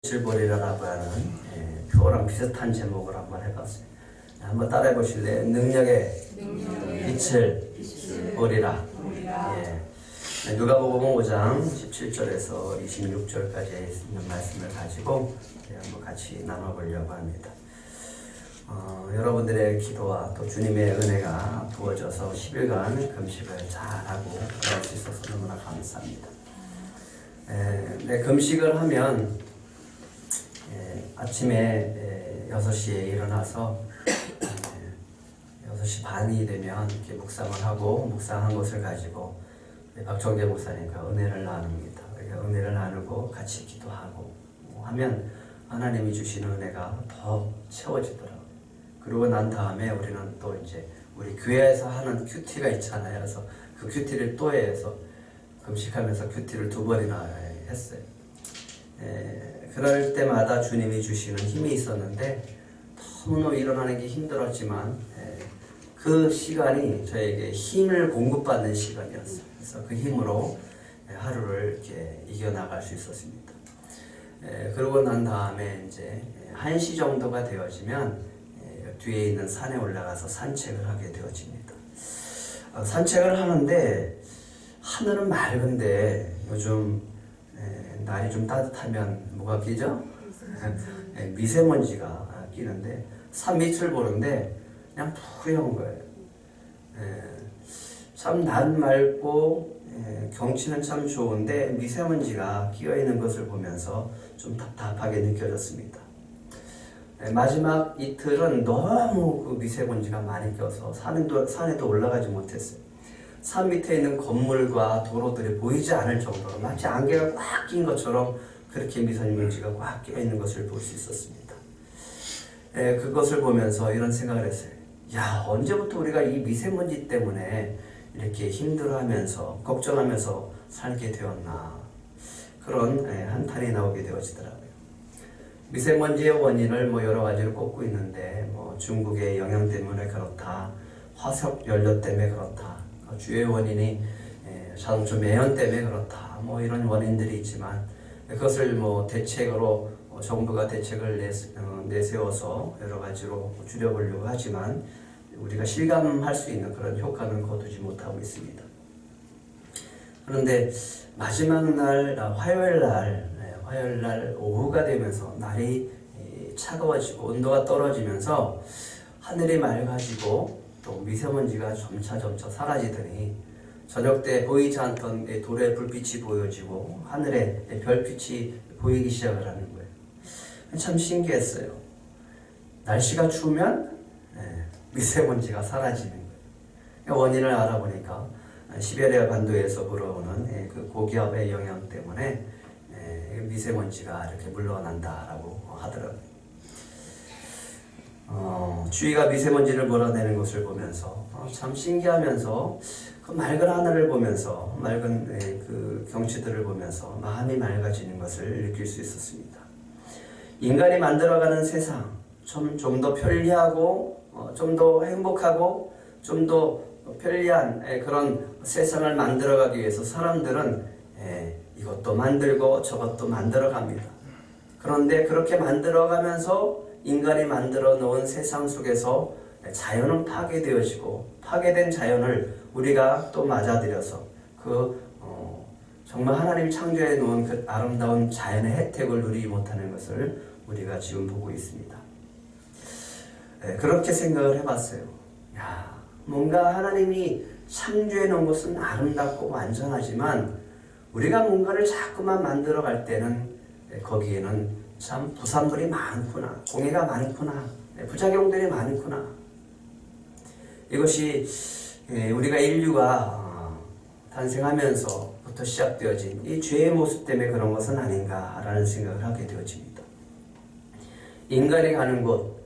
질보리라고 하는 표랑 비슷한 제목을 한번 해봤어요. 한번 따라해 보실래요? 능력의 빛을 보리라. 누가복음 5장 17절에서 26절까지 있는 말씀을 가지고 한번 같이 나눠보려고 합니다. 여러분들의 기도와 또 주님의 은혜가 부어져서 10일간 금식을 잘하고 그럴 수 있어서 너무나 감사합니다. 금식을 하면 아침에 6시에 일어나서 6시 반이 되면 이렇게 묵상을 하고 묵상한 것을 가지고 박정재 목사님과 은혜를 나눕니다. 은혜를 나누고 같이 기도하고 하면 하나님이 주시는 은혜가 더 채워지더라고요. 그러고 난 다음에 우리는 또 이제 우리 교회에서 하는 큐티가 있잖아요. 그래서 그 큐티를 또 해서 금식하면서 큐티를 2번이나 했어요. 그럴 때마다 주님이 주시는 힘이 있었는데 너무너무 일어나는 게 힘들었지만 그 시간이 저에게 힘을 공급받는 시간이었어요. 그래서 그 힘으로 하루를 이렇게 이겨나갈 수 있었습니다. 그러고 난 다음에 이제 1시 정도가 되어지면 뒤에 있는 산에 올라가서 산책을 하게 되어집니다. 산책을 하는데 하늘은 맑은데 요즘 날이 좀 따뜻하면 뭐가 끼죠? 미세먼지가 끼는데 산 밑을 보는데 그냥 푸른 거예요. 참 낮 맑고 경치는 참 좋은데 미세먼지가 끼어있는 것을 보면서 좀 답답하게 느껴졌습니다. 마지막 이틀은 너무 그 미세먼지가 많이 껴서 산에도 올라가지 못했어요. 산 밑에 있는 건물과 도로들이 보이지 않을 정도로 마치 안개가 꽉 낀 것처럼 그렇게 미세먼지가 꽉 끼어 있는 것을 볼 수 있었습니다. 그것을 보면서 이런 생각을 했어요. 야, 언제부터 우리가 이 미세먼지 때문에 이렇게 힘들어하면서 걱정하면서 살게 되었나, 그런 한탄이 나오게 되어지더라고요. 미세먼지의 원인을 여러 가지로 꼽고 있는데 중국의 영향 때문에 그렇다, 화석 연료 때문에 그렇다, 주요의 원인이 자동차 매연 때문에 그렇다, 이런 원인들이 있지만 그것을 대책으로 정부가 대책을 내세워서 여러 가지로 줄여보려고 하지만 우리가 실감할 수 있는 그런 효과는 거두지 못하고 있습니다. 그런데 마지막 날 화요일 날 오후가 되면서 날이 차가워지고 온도가 떨어지면서 하늘이 맑아지고 또 미세먼지가 점차 사라지더니 저녁 때 보이지 않던 돌의 불빛이 보여지고 하늘에 별빛이 보이기 시작을 하는 거예요. 참 신기했어요. 날씨가 추우면 미세먼지가 사라지는 거예요. 원인을 알아보니까 시베리아 반도에서 불어오는 그 고기압의 영향 때문에 미세먼지가 이렇게 물러난다라고 하더라고요. 주위가 미세먼지를 몰아내는 것을 보면서 참 신기하면서 그 맑은 하늘을 보면서 맑은 그 경치들을 보면서 마음이 맑아지는 것을 느낄 수 있었습니다. 인간이 만들어가는 세상 좀 더 편리하고 좀 더 행복하고 좀 더 편리한 그런 세상을 만들어가기 위해서 사람들은 이것도 만들고 저것도 만들어갑니다. 그런데 그렇게 만들어가면서 인간이 만들어 놓은 세상 속에서 자연은 파괴되어지고 파괴된 자연을 우리가 또 맞아들여서 정말 하나님이 창조해 놓은 그 아름다운 자연의 혜택을 누리지 못하는 것을 우리가 지금 보고 있습니다. 그렇게 생각을 해봤어요. 뭔가 하나님이 창조해 놓은 것은 아름답고 완전하지만 우리가 뭔가를 자꾸만 만들어 갈 때는 거기에는 참 부산물이 많구나, 공해가 많구나, 부작용들이 많구나. 이것이 우리가 인류가 탄생하면서부터 시작되어진 이 죄의 모습 때문에 그런 것은 아닌가라는 생각을 하게 되어집니다. 인간이 가는 곳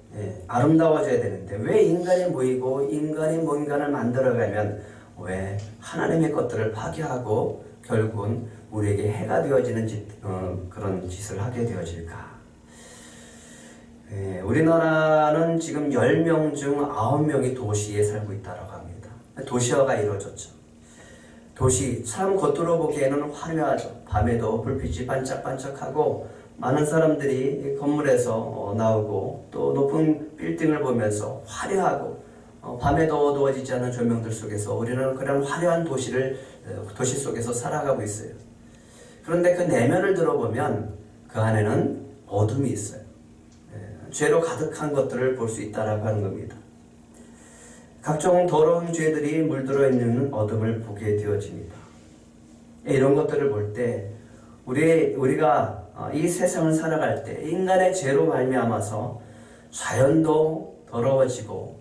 아름다워져야 되는데 왜 인간이 모이고 인간이 뭔가를 만들어가면 왜 하나님의 것들을 파괴하고 결국은 우리에게 해가 되어지는 그런 짓을 하게 되어질까? 우리나라는 지금 10명 중 9명이 도시에 살고 있다고 합니다. 도시화가 이루어졌죠. 도시 참 겉으로 보기에는 화려하죠. 밤에도 불빛이 반짝반짝하고 많은 사람들이 건물에서 나오고 또 높은 빌딩을 보면서 화려하고 밤에도 어두워지지 않는 조명들 속에서 우리는 그런 화려한 도시 속에서 살아가고 있어요. 그런데 그 내면을 들어보면 그 안에는 어둠이 있어요. 죄로 가득한 것들을 볼 수 있다라고 하는 겁니다. 각종 더러운 죄들이 물들어 있는 어둠을 보게 되어집니다. 이런 것들을 볼 때 우리가 이 세상을 살아갈 때 인간의 죄로 말미암아서 자연도 더러워지고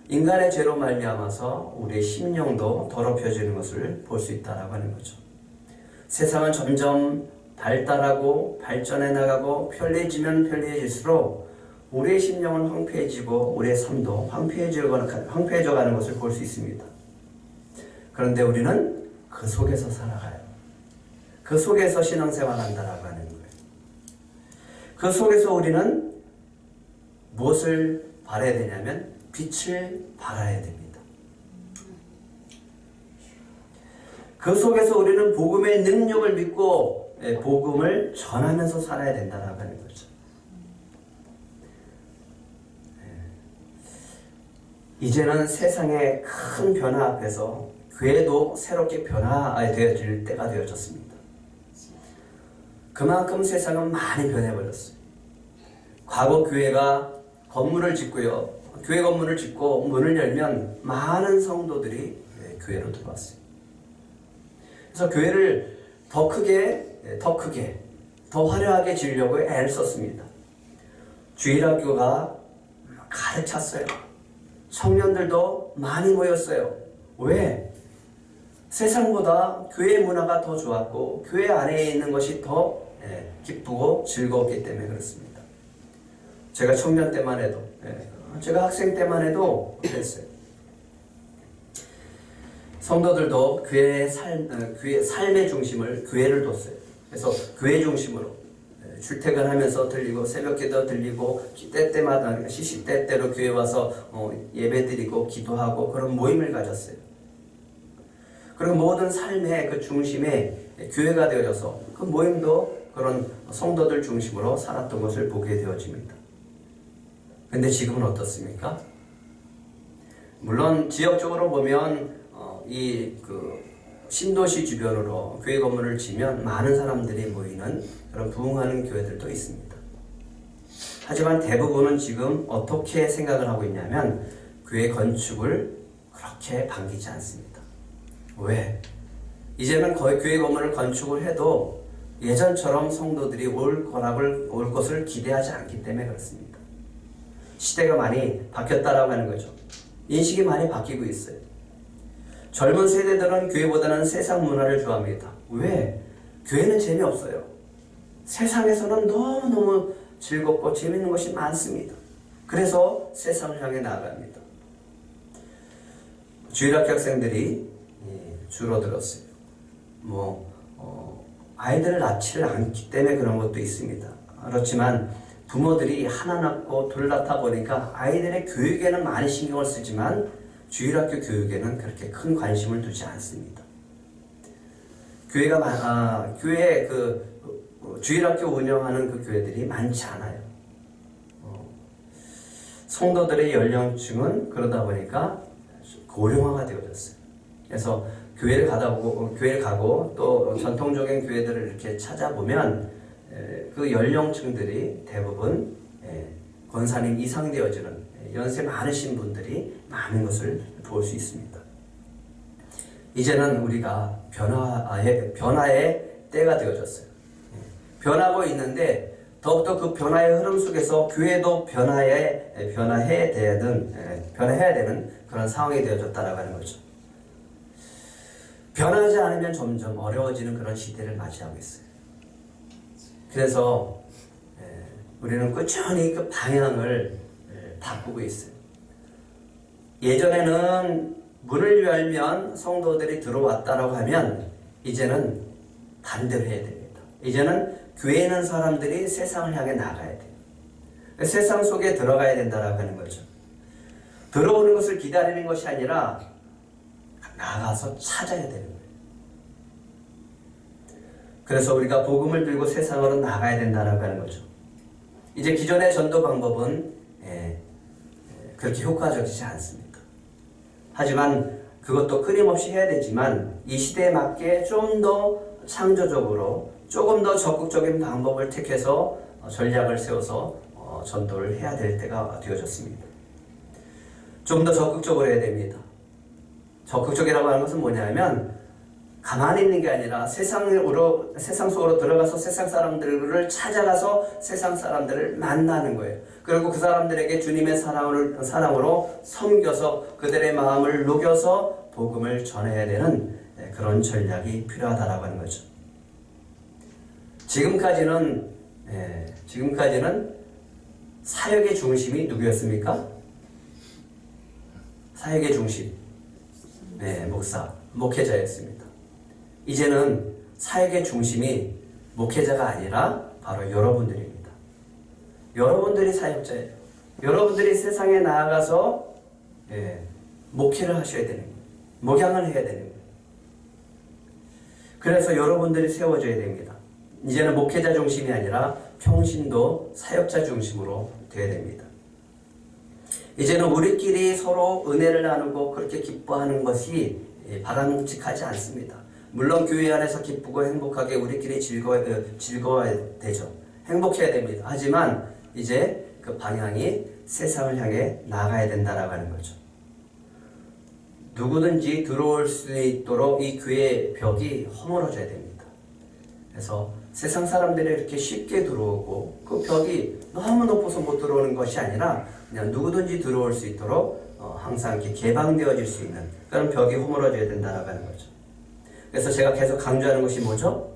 인간의 죄로 말미암아서 우리의 심령도 더럽혀지는 것을 볼 수 있다라고 하는 거죠. 세상은 점점 발달하고 발전해 나가고 편리해지면 편리해질수록 우리의 심령은 황폐해지고 우리의 삶도 황폐해져 가는 것을 볼 수 있습니다. 그런데 우리는 그 속에서 살아가요. 그 속에서 신앙생활한다라고 하는 거예요. 그 속에서 우리는 무엇을 바라야 되냐면 빛을 발하야 됩니다. 그 속에서 우리는 복음의 능력을 믿고 복음을 전하면서 살아야 된다라고 하는 거죠. 이제는 세상의 큰 변화 앞에서 교회도 새롭게 변화되어질 때가 되어졌습니다. 그만큼 세상은 많이 변해버렸어요. 과거 교회가 건물을 짓고요. 교회 건물을 짓고 문을 열면 많은 성도들이 교회로 들어왔어요. 그래서 교회를 더 크게, 더 화려하게 지으려고 애를 썼습니다. 주일학교가 가득 찼어요. 청년들도 많이 모였어요. 왜? 세상보다 교회 문화가 더 좋았고 교회 안에 있는 것이 더 기쁘고 즐거웠기 때문에 그렇습니다. 제가 청년 때만 해도, 제가 학생 때만 해도 그랬어요. 성도들도 교회의 삶의 중심을 교회를 뒀어요. 그래서 교회 중심으로 출퇴근하면서 들리고 새벽기도 들리고 때때마다 시시때때로 교회 와서 예배드리고 기도하고 그런 모임을 가졌어요. 그리고 모든 삶의 그 중심에 교회가 되어져서 그 모임도 그런 성도들 중심으로 살았던 것을 보게 되어집니다. 근데 지금은 어떻습니까? 물론 지역적으로 보면 신도시 주변으로 교회 건물을 지면 많은 사람들이 모이는 그런 부흥하는 교회들도 있습니다. 하지만 대부분은 지금 어떻게 생각을 하고 있냐면 교회 건축을 그렇게 반기지 않습니다. 왜? 이제는 거의 교회 건물을 건축을 해도 예전처럼 성도들이 올 것을 기대하지 않기 때문에 그렇습니다. 시대가 많이 바뀌었다라고 하는 거죠. 인식이 많이 바뀌고 있어요. 젊은 세대들은 교회보다는 세상 문화를 좋아합니다. 왜? 교회는 재미없어요. 세상에서는 너무너무 즐겁고 재미있는 것이 많습니다. 그래서 세상을 향해 나아갑니다. 주일학교 학생들이 줄어들었어요. 아이들을 낳지를 않기 때문에 그런 것도 있습니다. 그렇지만 부모들이 하나 낳고 둘 낳다 보니까 아이들의 교육에는 많이 신경을 쓰지만 주일학교 교육에는 그렇게 큰 관심을 두지 않습니다. 교회 주일학교 운영하는 그 교회들이 많지 않아요. 성도들의 연령층은 그러다 보니까 고령화가 되어졌어요. 그래서 교회를 가고 또 전통적인 교회들을 이렇게 찾아보면 그 연령층들이 대부분 권사님 이상 되어지는 연세 많으신 분들이 많은 것을 볼 수 있습니다. 이제는 우리가 변화의 때가 되어졌어요. 변하고 있는데 더욱더 그 변화의 흐름 속에서 교회도 변화해야 되는 그런 상황이 되어졌다라고 하는 거죠. 변하지 않으면 점점 어려워지는 그런 시대를 맞이하고 있어요. 그래서 우리는 꾸준히 그 방향을 바꾸고 있어요. 예전에는 문을 열면 성도들이 들어왔다라고 하면 이제는 반대로 해야 됩니다. 이제는 교회에 있는 사람들이 세상을 향해 나가야 돼요. 세상 속에 들어가야 된다라고 하는 거죠. 들어오는 것을 기다리는 것이 아니라 나가서 찾아야 되는 거예요. 그래서 우리가 복음을 들고 세상으로 나가야 된다는 하는 거죠. 이제 기존의 전도 방법은 그렇게 효과적이지 않습니다. 하지만 그것도 끊임없이 해야 되지만 이 시대에 맞게 좀 더 창조적으로 조금 더 적극적인 방법을 택해서 전략을 세워서 전도를 해야 될 때가 되어졌습니다. 좀 더 적극적으로 해야 됩니다. 적극적이라고 하는 것은 뭐냐면 가만히 있는 게 아니라 세상 속으로 들어가서 세상 사람들을 찾아가서 세상 사람들을 만나는 거예요. 그리고 그 사람들에게 주님의 사랑으로 섬겨서 그들의 마음을 녹여서 복음을 전해야 되는 그런 전략이 필요하다라고 하는 거죠. 지금까지는 사역의 중심이 누구였습니까? 사역의 중심, 목사, 목회자였습니다. 이제는 사역의 중심이 목회자가 아니라 바로 여러분들입니다. 여러분들이 사역자예요. 여러분들이 세상에 나아가서 목회를 하셔야 되는 거예요. 목양을 해야 되는 거예요. 그래서 여러분들이 세워져야 됩니다. 이제는 목회자 중심이 아니라 평신도 사역자 중심으로 되어야 됩니다. 이제는 우리끼리 서로 은혜를 나누고 그렇게 기뻐하는 것이 바람직하지 않습니다. 물론 교회 안에서 기쁘고 행복하게 우리끼리 즐거워야 되죠. 행복해야 됩니다. 하지만 이제 그 방향이 세상을 향해 나가야 된다라고 하는 거죠. 누구든지 들어올 수 있도록 이 교회의 벽이 허물어져야 됩니다. 그래서 세상 사람들이 이렇게 쉽게 들어오고 그 벽이 너무 높아서 못 들어오는 것이 아니라 그냥 누구든지 들어올 수 있도록 항상 이렇게 개방되어질 수 있는 그런 벽이 허물어져야 된다라고 하는 거죠. 그래서 제가 계속 강조하는 것이 뭐죠?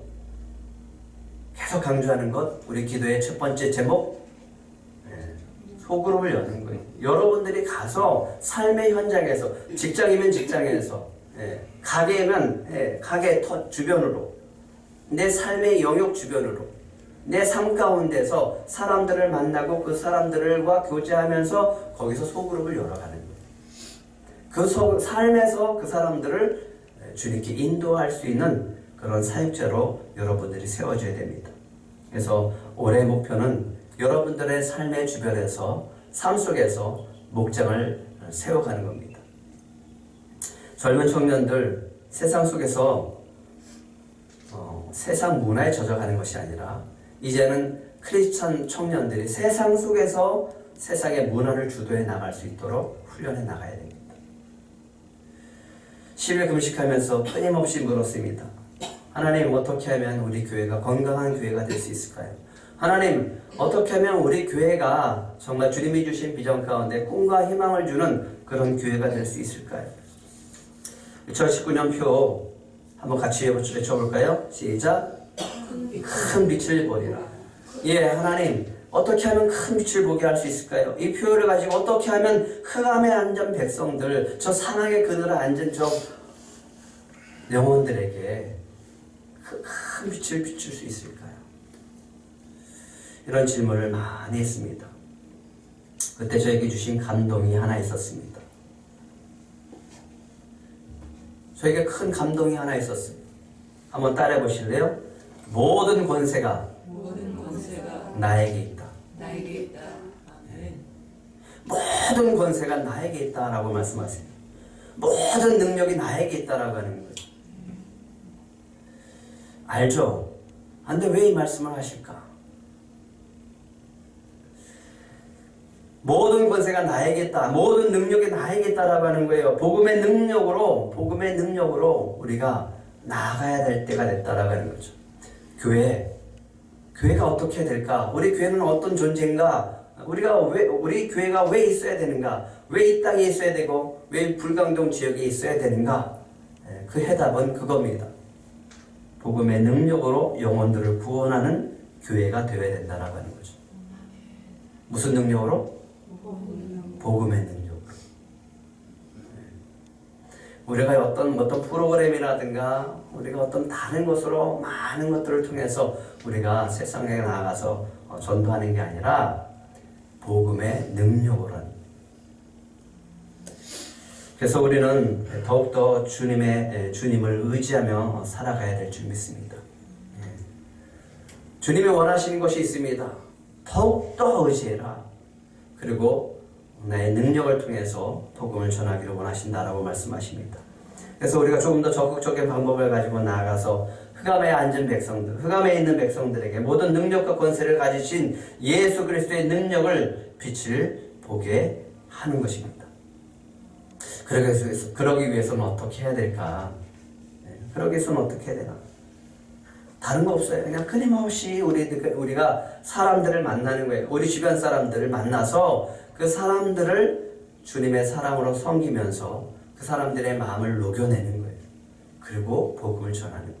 계속 강조하는 것, 우리 기도의 첫 번째 제목, 소그룹을 여는 거예요. 여러분들이 가서 삶의 현장에서, 직장이면 직장에서, 가게면 가게 주변으로, 내 삶의 영역 주변으로, 내 삶 가운데서 사람들을 만나고 그 사람들과 교제하면서 거기서 소그룹을 열어가는 거예요. 그 삶에서 그 사람들을 주님께 인도할 수 있는 그런 사역자로 여러분들이 세워져야 됩니다. 그래서 올해 목표는 여러분들의 삶의 주변에서 삶 속에서 목장을 세워가는 겁니다. 젊은 청년들 세상 속에서 세상 문화에 젖어가는 것이 아니라 이제는 크리스찬 청년들이 세상 속에서 세상의 문화를 주도해 나갈 수 있도록 훈련해 나가야 됩니다. 10일 금식하면서 끊임없이 물었습니다. 하나님, 어떻게 하면 우리 교회가 건강한 교회가 될 수 있을까요? 하나님, 어떻게 하면 우리 교회가 정말 주님이 주신 비전 가운데 꿈과 희망을 주는 그런 교회가 될 수 있을까요? 2019년 표 한번 같이 외쳐볼까요? 시작! 큰 빛을 보리라. 하나님, 어떻게 하면 큰 빛을 보게 할 수 있을까요? 이 표를 가지고 어떻게 하면 흑암에 앉은 백성들, 저 사망의 그늘에 앉은 저 영혼들에게 큰 빛을 비출 수 있을까요? 이런 질문을 많이 했습니다. 그때 저에게 주신 감동이 하나 있었습니다. 저에게 큰 감동이 하나 있었어요. 한번 따라해 보실래요? 모든 권세가 나에게 있다. 모든 권세가 나에게 있다라고 말씀하세요. 모든 능력이 나에게 있다라고 하는 거예요. 알죠? 근데 왜 이 말씀을 하실까? 모든 권세가 나에게 있다. 모든 능력이 나에게 있다라고 하는 거예요. 복음의 능력으로 우리가 나아가야 될 때가 됐다라고 하는 거죠. 교회가 어떻게 해야 될까? 우리 교회는 어떤 존재인가? 우리 교회가 왜 있어야 되는가? 왜 이 땅에 있어야 되고, 왜 불광동 지역에 있어야 되는가? 그 해답은 그겁니다. 복음의 능력으로 영혼들을 구원하는 교회가 되어야 된다라고 하는 거죠. 무슨 능력으로? 복음의 능력으로. 우리가 어떤 프로그램이라든가 우리가 어떤 다른 것으로 많은 것들을 통해서 우리가 세상에 나가서 전도하는 게 아니라 복음의 능력으로. 그래서 우리는 더욱더 주님을 의지하며 살아가야 될 줄 믿습니다. 주님이 원하시는 것이 있습니다. 더욱더 의지해라. 그리고 나의 능력을 통해서 복음을 전하기를 원하신다라고 말씀하십니다. 그래서 우리가 조금 더 적극적인 방법을 가지고 나아가서 흑암에 앉은 백성들, 흑암에 있는 백성들에게 모든 능력과 권세를 가지신 예수 그리스도의 능력을 빛을 보게 하는 것입니다. 그러기 위해서는 어떻게 해야 될까? 그러기 위해서는 어떻게 해야 되나? 다른 거 없어요. 그냥 끊임없이 우리가 사람들을 만나는 거예요. 우리 주변 사람들을 만나서 그 사람들을 주님의 사랑으로 섬기면서 그 사람들의 마음을 녹여내는 거예요. 그리고 복음을 전하는 거예요.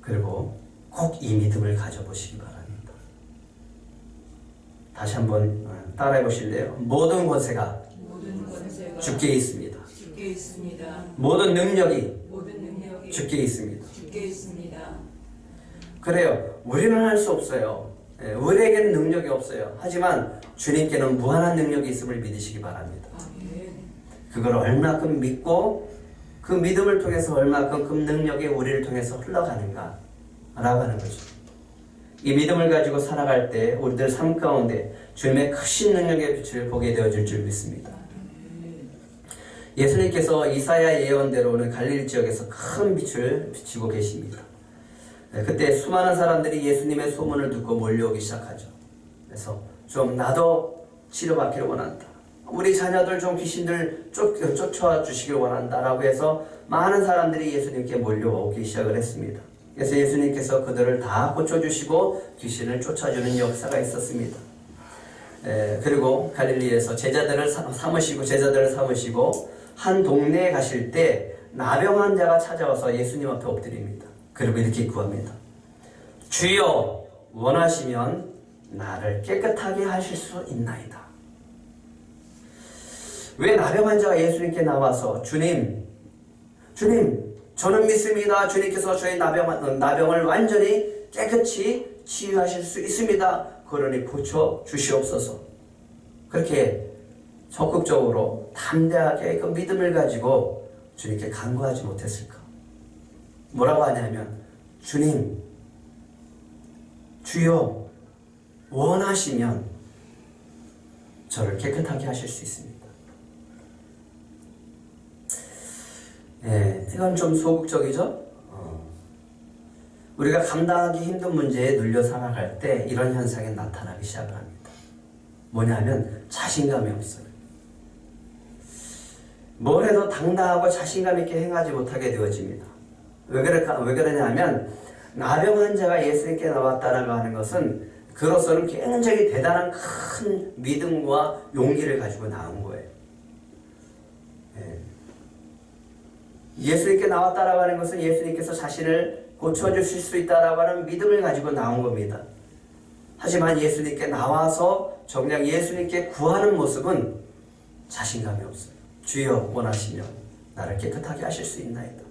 그리고 꼭 이 믿음을 가져보시기 바랍니다. 다시 한번 따라해 보실래요? 모든 권세가 주께 있습니다. 모든 능력이 주께 있습니다. 그래요. 우리는 할 수 없어요. 우리에게는 능력이 없어요. 하지만 주님께는 무한한 능력이 있음을 믿으시기 바랍니다. 그걸 얼마큼 믿고 그 믿음을 통해서 얼마큼 그 능력이 우리를 통해서 흘러가는가 라고 하는 거죠. 이 믿음을 가지고 살아갈 때 우리들 삶 가운데 주님의 크신 능력의 빛을 보게 되어질 줄 믿습니다. 예수님께서 이사야 예언대로는 갈릴리 지역에서 큰 빛을 비치고 계십니다. 그때 수많은 사람들이 예수님의 소문을 듣고 몰려오기 시작하죠. 그래서 좀 나도 치료받기를 원한다. 우리 자녀들 좀 귀신들 쫓아와 주시길 원한다 라고 해서 많은 사람들이 예수님께 몰려오기 시작을 했습니다. 그래서 예수님께서 그들을 다 고쳐주시고 귀신을 쫓아주는 역사가 있었습니다. 그리고 갈릴리에서 제자들을 삼으시고 한 동네에 가실 때 나병 환자가 찾아와서 예수님 앞에 엎드립니다. 그리고 이렇게 구합니다. 주여 원하시면 나를 깨끗하게 하실 수 있나이다. 왜 나병 환자가 예수님께 나와서 주님 저는 믿습니다. 주님께서 저의 나병을 완전히 깨끗이 치유하실 수 있습니다. 그러니 고쳐 주시옵소서. 그렇게 적극적으로 담대하게 그 믿음을 가지고 주님께 간구하지 못했을까? 뭐라고 하냐면 주님, 주여 원하시면 저를 깨끗하게 하실 수 있습니다. 이건 좀 소극적이죠? 우리가 감당하기 힘든 문제에 눌려 살아갈 때 이런 현상이 나타나기 시작을 합니다. 뭐냐면 자신감이 없어요. 뭘 해도 당당하고 자신감 있게 행하지 못하게 되어집니다. 왜 그러냐면 나병 환자가 예수님께 나왔다라고 하는 것은 그로서는 굉장히 대단한 큰 믿음과 용기를 가지고 나온 거예요. 예수님께 나왔다라고 하는 것은 예수님께서 자신을 고쳐주실 수 있다라고 하는 믿음을 가지고 나온 겁니다. 하지만 예수님께 나와서 정작 예수님께 구하는 모습은 자신감이 없어요. 주여 원하시면 나를 깨끗하게 하실 수 있나이다.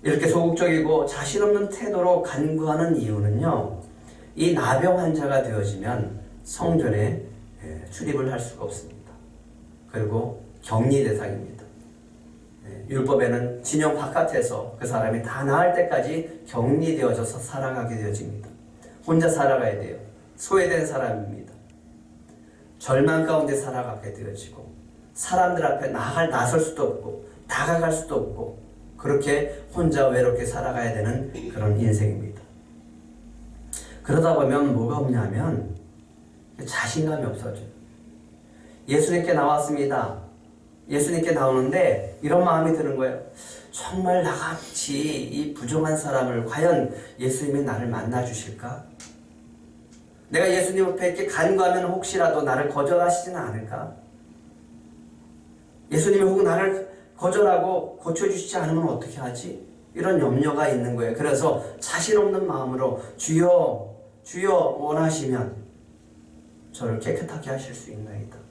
이렇게 소극적이고 자신 없는 태도로 간구하는 이유는요, 이 나병 환자가 되어지면 성전에 출입을 할 수가 없습니다. 그리고 격리 대상입니다. 율법에는 진영 바깥에서 그 사람이 다 나을 때까지 격리되어져서 살아가게 되어집니다. 혼자 살아가야 돼요. 소외된 사람입니다. 절망 가운데 살아가게 되어지고 사람들 앞에 나설 수도 없고 다가갈 수도 없고 그렇게 혼자 외롭게 살아가야 되는 그런 인생입니다. 그러다 보면 뭐가 없냐면 자신감이 없어져요. 예수님께 나왔습니다. 예수님께 나오는데 이런 마음이 드는 거예요. 정말 나같이 이 부정한 사람을 과연 예수님이 나를 만나 주실까? 내가 예수님 앞에 이렇게 간구하면 혹시라도 나를 거절하시지는 않을까? 예수님이 혹 나를 거절하고 고쳐주시지 않으면 어떻게 하지? 이런 염려가 있는 거예요. 그래서 자신 없는 마음으로 주여 원하시면 저를 깨끗하게 하실 수 있나이다.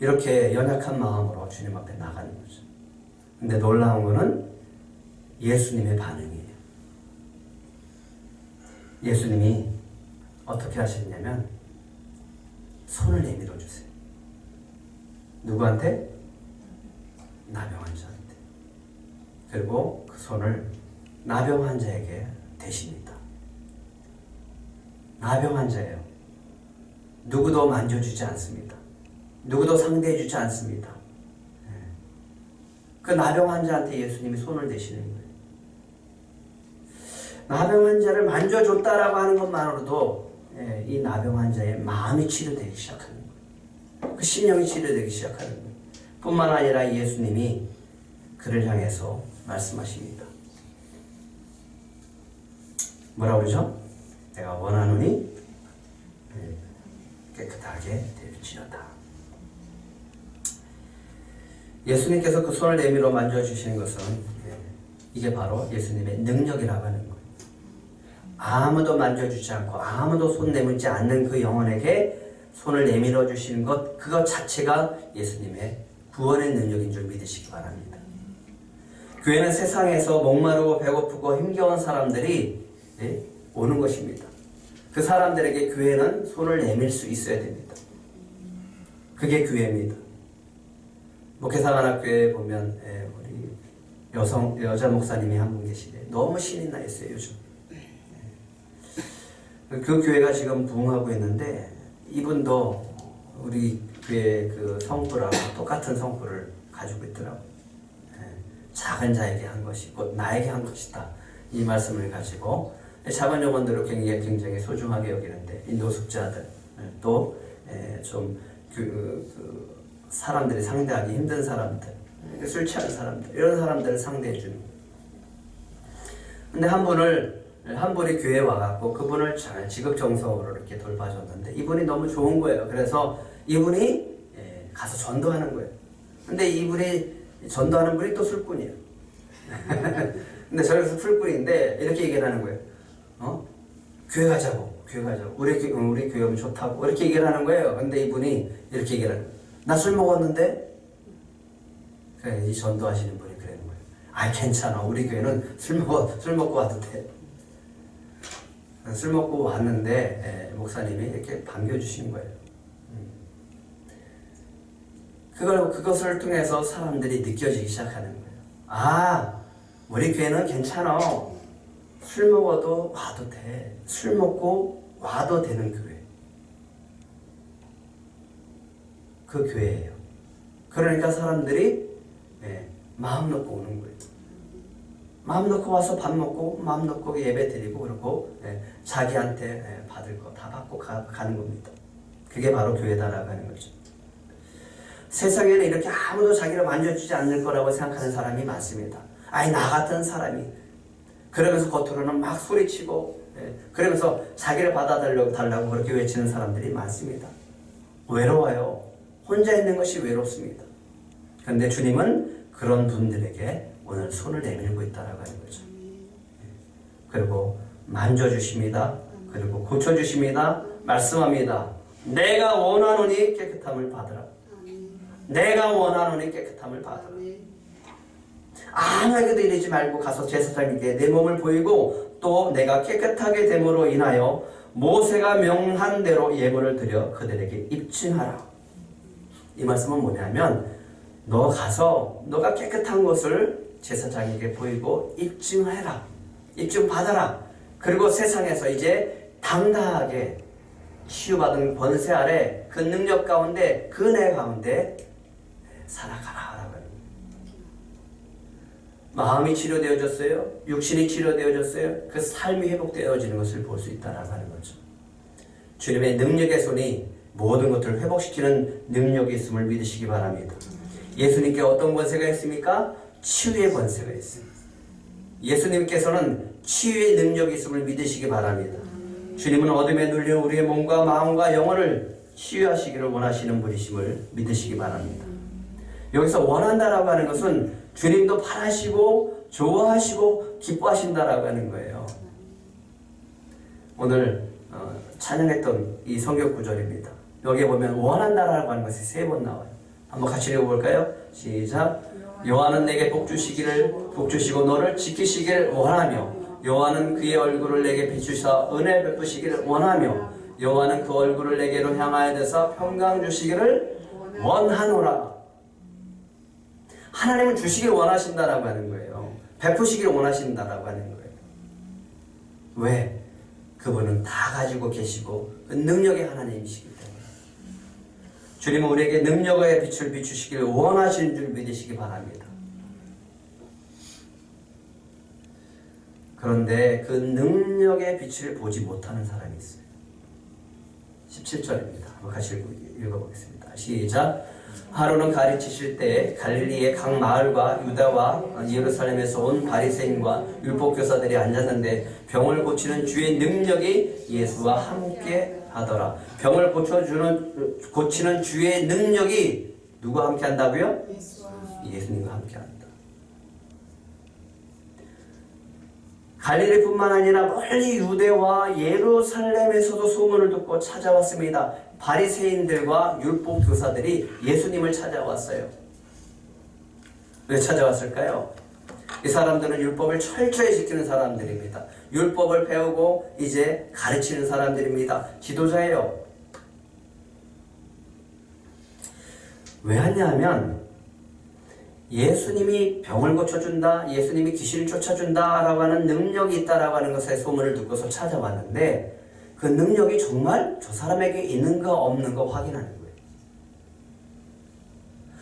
이렇게 연약한 마음으로 주님 앞에 나가는 거죠. 근데 놀라운 거는 예수님의 반응이에요. 예수님이 어떻게 하시냐면 손을 내밀어 주세요. 누구한테? 그리고 그 손을 나병 환자에게 대십니다. 나병 환자예요. 누구도 만져주지 않습니다. 누구도 상대해주지 않습니다. 그 나병 환자한테 예수님이 손을 대시는 거예요. 나병 환자를 만져줬다라고 하는 것만으로도 이 나병 환자의 마음이 치료되기 시작하는 거예요. 그 심령이 치료되기 시작하는 거예요. 뿐만 아니라 예수님이 그를 향해서 말씀하십니다. 뭐라고 그러죠? 내가 원하노니 깨끗하게 되었지어다. 예수님께서 그 손을 내밀어 만져주시는 것은 이게 바로 예수님의 능력이라고 하는 거예요. 아무도 만져주지 않고 아무도 손 내밀지 않는 그 영혼에게 손을 내밀어 주시는 것, 그것 자체가 예수님의 구원의 능력인 줄 믿으시기 바랍니다. 교회는 세상에서 목마르고 배고프고 힘겨운 사람들이 오는 것입니다. 그 사람들에게 교회는 손을 내밀 수 있어야 됩니다. 그게 교회입니다. 목회사관학교에 보면 우리 여자 목사님이 한 분 계시대. 너무 신이 나 있어요, 요즘. 그 교회가 지금 부흥하고 있는데 이분도 우리 교회 그 성부라고 똑같은 성부를 가지고 있더라고요. 작은 자에게 한 것이 곧 나에게 한 것이다. 이 말씀을 가지고 작은 영혼들을 굉장히 소중하게 여기는데 이 노숙자들 또 좀 사람들이 상대하기 힘든 사람들, 술 취한 사람들, 이런 사람들을 상대해 주는. 근데 한 분이 교회에 와갖고 그분을 잘 지극정성으로 이렇게 돌봐줬는데 이분이 너무 좋은 거예요. 그래서 이분이 가서 전도하는 거예요. 근데 이분이 전도하는 분이 또 술꾼이에요. 근데 저기서 술꾼인데 이렇게 얘기를 하는 거예요. 교회 가자고. 우리 교회 오면 좋다고. 이렇게 얘기를 하는 거예요. 근데 이분이 이렇게 얘기를 하는 거예요. 나 술 먹었는데? 그래, 이 전도하시는 분이 그러는 거예요. 아, 괜찮아. 우리 교회는 술 먹고 와도 돼. 술 먹고 왔는데 목사님이 이렇게 반겨주신 거예요. 그것을 통해서 사람들이 느껴지기 시작하는 거예요. 아, 우리 교회는 괜찮아. 술 먹어도 와도 돼. 술 먹고 와도 되는 교회. 그 교회예요. 그러니까 사람들이 마음 놓고 오는 거예요. 마음 놓고 와서 밥 먹고 마음 놓고 예배 드리고 그러고 자기한테 받을 거 다 받고 가는 겁니다. 그게 바로 교회다라고 하는 거죠. 세상에는 이렇게 아무도 자기를 만져주지 않을 거라고 생각하는 사람이 많습니다. 아니 나 같은 사람이 그러면서 겉으로는 막 소리치고 그러면서 자기를 받아달라고 그렇게 외치는 사람들이 많습니다. 외로워요. 혼자 있는 것이 외롭습니다. 그런데 주님은 그런 분들에게 오늘 손을 내밀고 있다라고 하는 거죠. 그리고 만져주십니다. 그리고 고쳐주십니다. 말씀합니다. 내가 원하노니 깨끗함을 받으라. 내가 원하노니 깨끗함을 받으라. 아무에게도 이르지 말고 가서 제사장님께 내 몸을 보이고 또 내가 깨끗하게 됨으로 인하여 모세가 명한 대로 예물을 드려 그들에게 입증하라. 이 말씀은 뭐냐면 너 가서 너가 깨끗한 것을 제사장에게 보이고 입증해라. 입증받아라. 그리고 세상에서 이제 당당하게 치유받은 권세 아래 그 능력 가운데 그 은혜 가운데 살아가라. 마음이 치료되어졌어요. 육신이 치료되어졌어요. 그 삶이 회복되어지는 것을 볼 수 있다라고 하는 거죠. 주님의 능력의 손이 모든 것들을 회복시키는 능력이 있음을 믿으시기 바랍니다. 예수님께 어떤 권세가 있습니까? 치유의 권세가 있습니다. 예수님께서는 치유의 능력이 있음을 믿으시기 바랍니다. 주님은 어둠에 눌려 우리의 몸과 마음과 영혼을 치유하시기를 원하시는 분이심을 믿으시기 바랍니다. 여기서 원한다라고 하는 것은 주님도 바라시고 좋아하시고 기뻐하신다라고 하는 거예요. 오늘 찬양했던 이 성경 구절입니다. 여기에 보면 원한다라고 하는 것이 3번 나와요. 한번 같이 읽어볼까요? 시작. 여호와는 내게 복 주시고 너를 지키시기를 원하며 여호와는 그의 얼굴을 내게 비추사 은혜 베푸시기를 원하며 여호와는 그 얼굴을 내게로 향하여 대사 평강 주시기를 원하노라. 하나님은 주시길 원하신다라고 하는 거예요. 베푸시길 원하신다라고 하는 거예요. 왜? 그분은 다 가지고 계시고 그 능력의 하나님이시기 때문에 주님은 우리에게 능력의 빛을 비추시길 원하시는 줄 믿으시기 바랍니다. 그런데 그 능력의 빛을 보지 못하는 사람이 있어요. 17절입니다. 한번 같이 읽어보겠습니다. 시작. 하루는 가르치실 때 갈릴리의 각 마을과 유다와 예루살렘에서 온 바리새인과 율법교사들이 앉았는데 병을 고치는 주의 능력이 예수와 함께 하더라. 병을 고치는 주의 능력이 누구와 함께 한다고요? 예수님과 함께 한다. 갈릴리뿐만 아니라 멀리 유대와 예루살렘에서도 소문을 듣고 찾아왔습니다. 바리새인들과 율법 교사들이 예수님을 찾아왔어요. 왜 찾아왔을까요? 이 사람들은 율법을 철저히 지키는 사람들입니다. 율법을 배우고 이제 가르치는 사람들입니다. 지도자예요. 왜 하냐면 예수님이 병을 고쳐준다, 예수님이 귀신을 쫓아준다라고 하는 능력이 있다라고 하는 것에 소문을 듣고서 찾아왔는데 그 능력이 정말 저 사람에게 있는가 없는가 확인하는 거예요.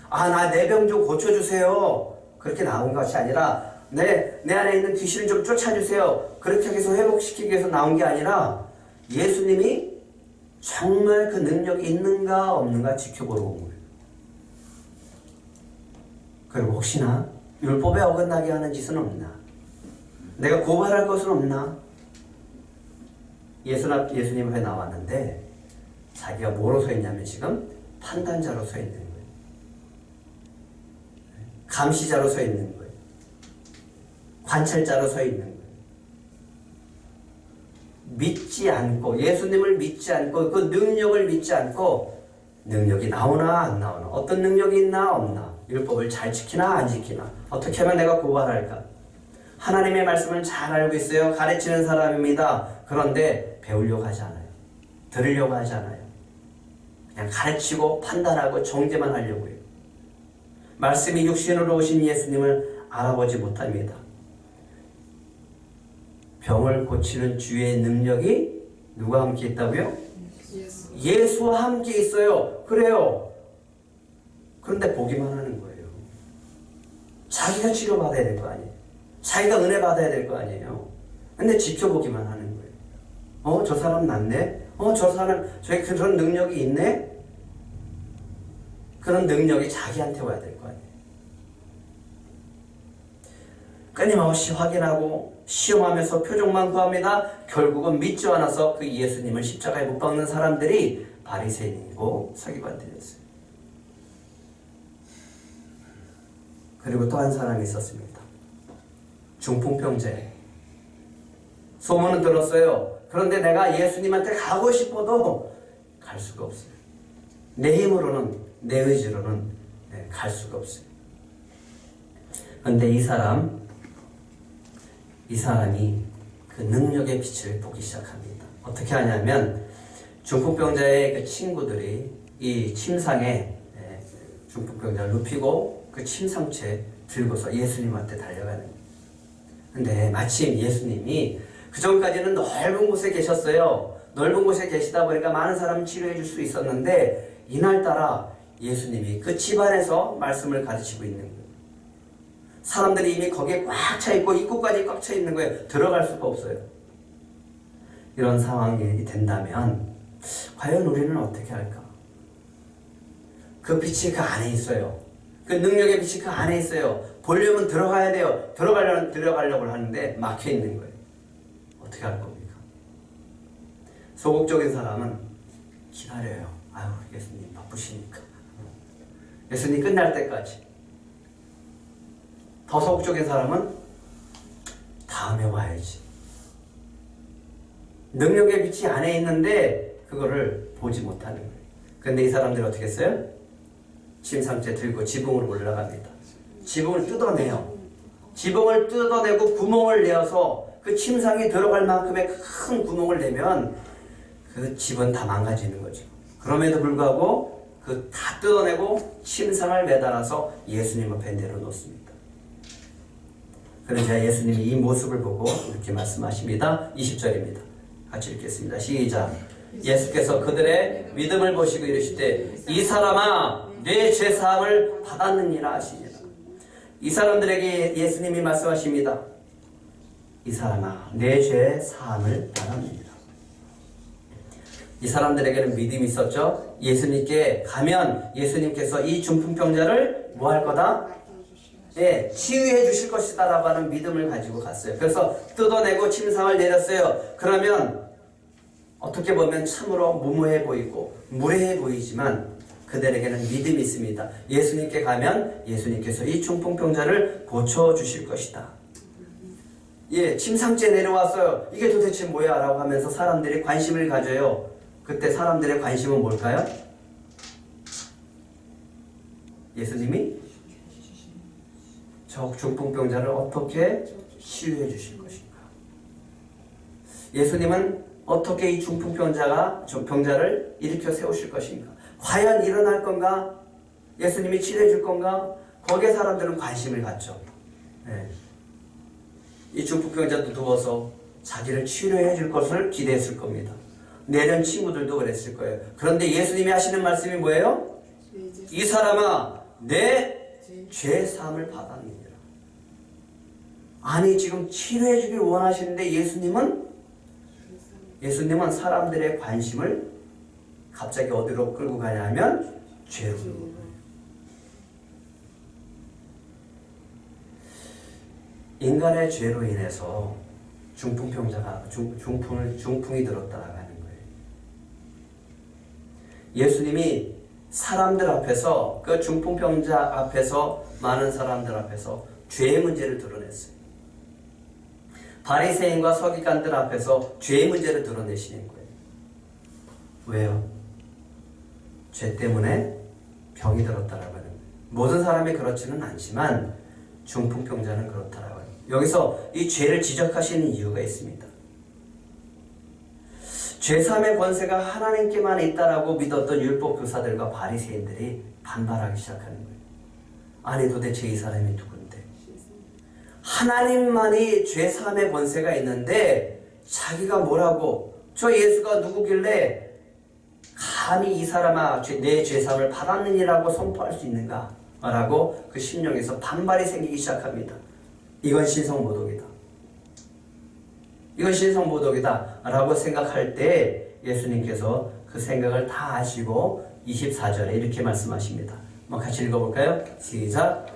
아, 나 내 병 좀 고쳐주세요. 그렇게 나온 것이 아니라 내 안에 있는 귀신을 좀 쫓아주세요. 그렇게 해서 회복시키기 위해서 나온 게 아니라 예수님이 정말 그 능력이 있는가 없는가 지켜보러 온 거예요. 그리고 혹시나 율법에 어긋나게 하는 짓은 없나? 내가 고발할 것은 없나? 예수님 앞에 나왔는데 자기가 뭐로 서 있냐면 지금 판단자로 서 있는 거예요. 감시자로 서 있는 거예요. 관찰자로 서 있는 거예요. 믿지 않고 예수님을 믿지 않고 그 능력을 믿지 않고 능력이 나오나 안 나오나 어떤 능력이 있나 없나 율법을 잘 지키나 안 지키나 어떻게 하면 내가 고발할까 하나님의 말씀을 잘 알고 있어요. 가르치는 사람입니다. 그런데 배우려고 하지 않아요. 들으려고 하지 않아요. 그냥 가르치고 판단하고 정죄만 하려고 해요. 말씀이 육신으로 오신 예수님을 알아보지 못합니다. 병을 고치는 주의 능력이 누가 함께 있다고요? 예수와 함께 있어요. 그래요. 그런데 보기만 하는 거예요. 자기가 치료받아야 될 거 아니에요. 자기가 은혜 받아야 될 거 아니에요. 근데 지켜보기만 하는 거예요. 저 사람 낫네? 저 사람, 저기 그런 능력이 있네? 그런 능력이 자기한테 와야 될 거 아니에요. 끊임없이 확인하고 시험하면서 표적만 구합니다. 결국은 믿지 않아서 그 예수님을 십자가에 못 박는 사람들이 바리새인이고 서기관들이었어요. 그리고 또 한 사람이 있었습니다. 중풍병자에 소문은 들었어요. 그런데 내가 예수님한테 가고 싶어도 갈 수가 없어요. 내 힘으로는 내 의지로는 갈 수가 없어요. 그런데 이 사람이 그 능력의 빛을 보기 시작합니다. 어떻게 하냐면 중풍병자의 그 친구들이 이 침상에 중풍병자를 눕히고 그 침상채 들고서 예수님한테 달려가는 거예요. 근데 마침 예수님이 그 전까지는 넓은 곳에 계셨어요. 넓은 곳에 계시다 보니까 많은 사람을 치료해 줄 수 있었는데 이날따라 예수님이 그 집안에서 말씀을 가르치고 있는 거예요. 사람들이 이미 거기에 꽉 차 있고 입구까지 꽉 차 있는 거예요. 들어갈 수가 없어요. 이런 상황이 된다면 과연 우리는 어떻게 할까? 그 빛이 그 안에 있어요. 그 능력의 빛이 그 안에 있어요. 보려면 들어가야 돼요. 들어가려고 하는데 막혀 있는 거예요. 어떻게 할 겁니까? 소극적인 사람은 기다려요. 아유, 예수님 바쁘시니까. 예수님 끝날 때까지. 더 소극적인 사람은 다음에 와야지. 능력의 빛이 안에 있는데 그거를 보지 못하는 거예요. 그런데 이 사람들이 어떻게 했어요? 침상째 들고 지붕으로 올라갑니다. 지붕을 뜯어내요. 지붕을 뜯어내고 구멍을 내어서 그 침상이 들어갈 만큼의 큰 구멍을 내면 그 집은 다 망가지는 거죠. 그럼에도 불구하고 그 다 뜯어내고 침상을 매달아서 예수님 앞에 내려놓습니다. 그러자 예수님이 이 모습을 보고 이렇게 말씀하십니다. 20절입니다. 같이 읽겠습니다. 시작. 예수께서 그들의 믿음을 보시고 이르시되 이 사람아 내 죄사함을 받았느니라 하시니라. 이 사람들에게 예수님이 말씀하십니다. 이 사람아 내 죄사함을 받았느니라. 이 사람들에게는 믿음이 있었죠. 예수님께 가면 예수님께서 이 중풍병자를 뭐 할 거다? 예, 치유해 주실 것이다 라고 하는 믿음을 가지고 갔어요. 그래서 뜯어내고 침상을 내렸어요. 그러면 어떻게 보면 참으로 무모해 보이고 무례해 보이지만 그들에게는 믿음이 있습니다. 예수님께 가면 예수님께서 이 중풍병자를 고쳐주실 것이다. 예, 침상째 내려왔어요. 이게 도대체 뭐야? 라고 하면서 사람들이 관심을 가져요. 그때 사람들의 관심은 뭘까요? 예수님이 저 중풍병자를 어떻게 치유해 주실 것인가? 예수님은 어떻게 이 중풍병자를 일으켜 세우실 것인가? 과연 일어날 건가? 예수님이 치료해 줄 건가? 거기에 사람들은 관심을 갖죠. 네. 이 중풍병자도 누워서 자기를 치료해 줄 것을 기대했을 겁니다. 내년 친구들도 그랬을 거예요. 그런데 예수님이 하시는 말씀이 뭐예요? 이 사람아 내 죄사함을 받았느니라. 아니 지금 치료해 주길 원하시는데 예수님은 사람들의 관심을 갑자기 어디로 끌고 가냐면 죄로 끌고 가요. 인간의 죄로 인해서 중풍이 들었다라고 하는 거예요. 예수님이 사람들 앞에서 그 중풍병자 앞에서 많은 사람들 앞에서 죄의 문제를 드러냈어요. 바리새인과 서기관들 앞에서 죄의 문제를 드러내시는 거예요. 왜요? 죄 때문에 병이 들었다라고 하는 거예요. 모든 사람이 그렇지는 않지만 중풍병자는 그렇다라고 해요. 여기서 이 죄를 지적하시는 이유가 있습니다. 죄사함의 권세가 하나님께만 있다라고 믿었던 율법 교사들과 바리새인들이 반발하기 시작하는 거예요. 아니 도대체 이 사람이 누군데? 하나님만이 죄사함의 권세가 있는데 자기가 뭐라고 저 예수가 누구길래 감히 이 사람아 내 죄사함을 받았느니라고 선포할 수 있는가? 라고 그 심령에서 반발이 생기기 시작합니다. 이건 신성모독이다. 이건 신성모독이다 라고 생각할 때 예수님께서 그 생각을 다 아시고 24절에 이렇게 말씀하십니다. 한번 같이 읽어볼까요? 시작.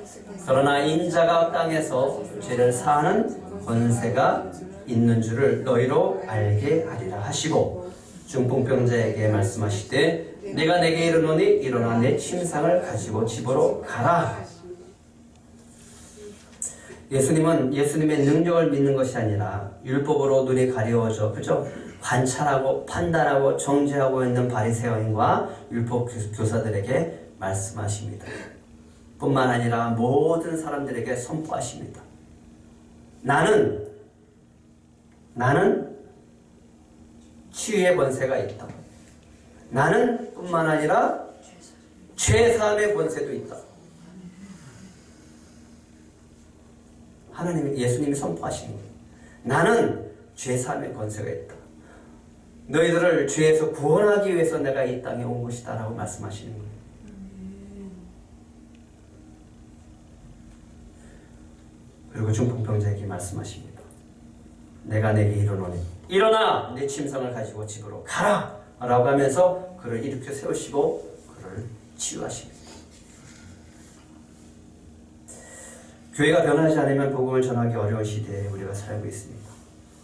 그러나 인자가 땅에서 죄를 사하는 권세가 있는 줄을 너희로 알게 하리라 하시고 중풍병자에게 말씀하시되 내가 내게 이르노니 일어나 내 침상을 가지고 집으로 가라. 예수님은 예수님의 능력을 믿는 것이 아니라 율법으로 눈이 가려워져 그죠? 관찰하고 판단하고 정죄하고 있는 바리새인과 율법 교사들에게 말씀하십니다. 뿐만 아니라 모든 사람들에게 선포하십니다. 나는 치유의 권세가 있다. 나는 뿐만 아니라 죄사함의 권세도 있다. 예수님이 선포하시는 거예요. 나는 죄사함의 권세가 있다. 너희들을 죄에서 구원하기 위해서 내가 이 땅에 온 것이다 라고 말씀하시는 거예요. 그리고 중풍병자에게 말씀하십니다. 내가 내게 이르노니 일어나 내 침상을 가지고 집으로 가라 라고 하면서 그를 일으켜 세우시고 그를 치유하십니다. 교회가 변하지 않으면 복음을 전하기 어려운 시대에 우리가 살고 있습니다.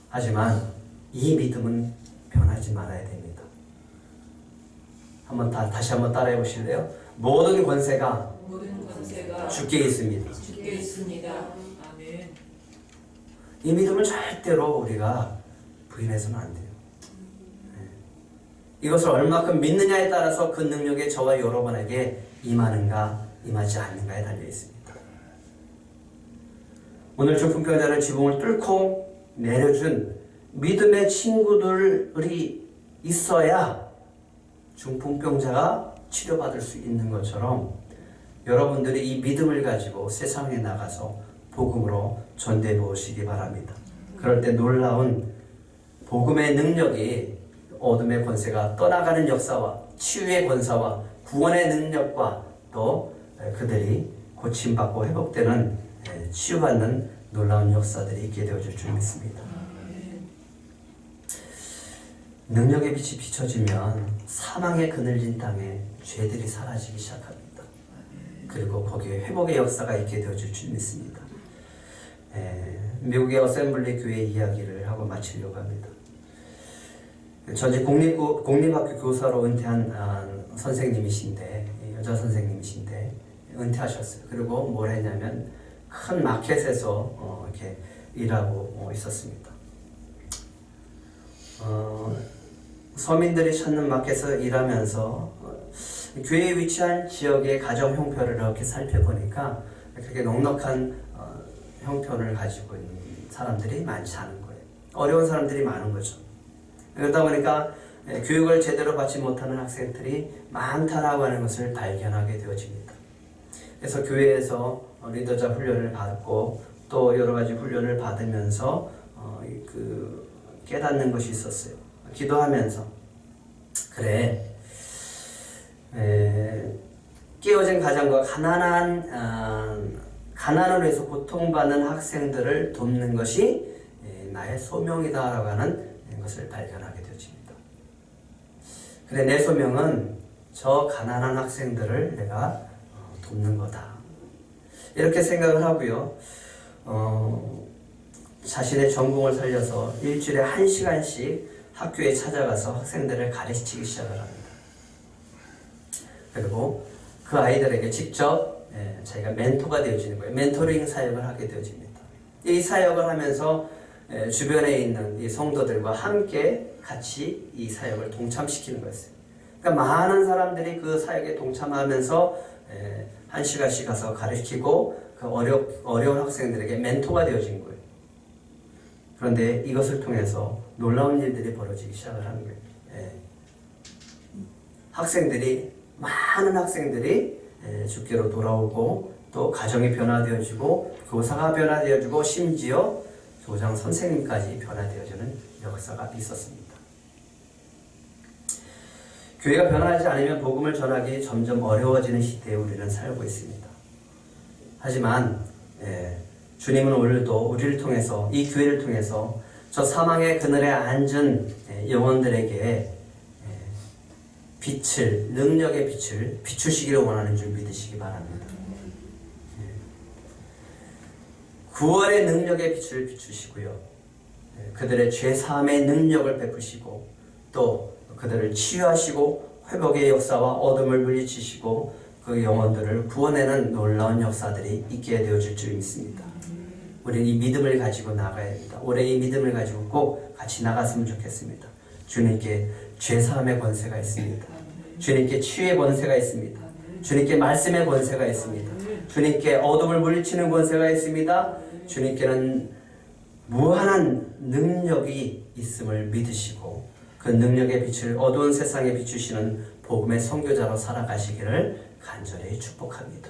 하지만 이 믿음은 변하지 말아야 됩니다. 다시 한번 따라해 보실래요? 모든 권세가 주께 있습니다. 아멘. 이 믿음을 절대로 우리가 부인해서는 안 돼요. 이것을 얼마큼 믿느냐에 따라서 그 능력이 저와 여러분에게 임하는가 임하지 않는가에 달려 있습니다. 오늘 중풍병자를 지붕을 뚫고 내려준 믿음의 친구들이 있어야 중풍병자가 치료받을 수 있는 것처럼 여러분들이 이 믿음을 가지고 세상에 나가서 복음으로 전대해 보시기 바랍니다. 그럴 때 놀라운 복음의 능력이 어둠의 권세가 떠나가는 역사와 치유의 권사와 구원의 능력과 또 그들이 고침받고 회복되는 치유받는 놀라운 역사들이 있게 되어질 줄 믿습니다. 능력의 빛이 비춰지면 사망의 그늘진 땅에 죄들이 사라지기 시작합니다. 그리고 거기에 회복의 역사가 있게 되어질 줄 믿습니다. 미국의 어셈블리 교회 이야기를 하고 마치려고 합니다. 전직 공립학교 교사로 은퇴한 선생님이신데, 여자 선생님이신데 은퇴하셨어요. 그리고 뭘 했냐면 큰 마켓에서 이렇게 일하고 있었습니다. 서민들이 찾는 마켓에서 일하면서 교회에 위치한 지역의 가정 형편을 이렇게 살펴보니까 그렇게 넉넉한 형편을 가지고 있는 사람들이 많지 않은 거예요. 어려운 사람들이 많은 거죠. 그러다 보니까 교육을 제대로 받지 못하는 학생들이 많다라고 하는 것을 발견하게 되어집니다. 그래서 교회에서 리더자 훈련을 받고 또 여러 가지 훈련을 받으면서 깨닫는 것이 있었어요. 기도하면서 그래, 깨어진 가정과 가난으로 해서 고통받는 학생들을 돕는 것이 나의 소명이다라고 하는 것을 발견하게 되어집니다. 그래, 내 소명은 저 가난한 학생들을 내가 돕는 거다. 이렇게 생각을 하고요. 자신의 전공을 살려서 일주일에 1시간씩 학교에 찾아가서 학생들을 가르치기 시작을 합니다. 그리고 그 아이들에게 직접 자기가 멘토가 되어지는 거예요. 멘토링 사역을 하게 되어집니다. 이 사역을 하면서 주변에 있는 이 성도들과 함께 같이 이 사역을 동참시키는 거였어요. 그러니까 많은 사람들이 그 사역에 동참하면서 1시간씩 가서 가르치고 그 어려운 학생들에게 멘토가 되어진 거예요. 그런데 이것을 통해서 놀라운 일들이 벌어지기 시작을 하는 거예요. 많은 학생들이 주께로 돌아오고 또 가정이 변화되어지고 교사가 변화되어지고 심지어 교장 선생님까지 변화되어지는 역사가 있었습니다. 교회가 변화하지 않으면 복음을 전하기 점점 어려워지는 시대에 우리는 살고 있습니다. 하지만 주님은 오늘도 우리를 통해서, 이 교회를 통해서 저 사망의 그늘에 앉은 영혼들에게 빛을, 능력의 빛을 비추시기를 원하는 줄 믿으시기 바랍니다. 구원의 능력의 빛을 비추시고요. 그들의 죄사함의 능력을 베푸시고 또 그들을 치유하시고 회복의 역사와 어둠을 물리치시고 그 영혼들을 구원하는 놀라운 역사들이 있게 되어질 줄 믿습니다. 우리는 이 믿음을 가지고 나가야 합니다. 올해 이 믿음을 가지고 꼭 같이 나갔으면 좋겠습니다. 주님께 죄사함의 권세가 있습니다. 주님께 치유의 권세가 있습니다. 주님께 말씀의 권세가 있습니다. 주님께 어둠을 물리치는 권세가 있습니다. 주님께는 무한한 능력이 있음을 믿으시고 그 능력의 빛을 어두운 세상에 비추시는 복음의 선교자로 살아가시기를 간절히 축복합니다.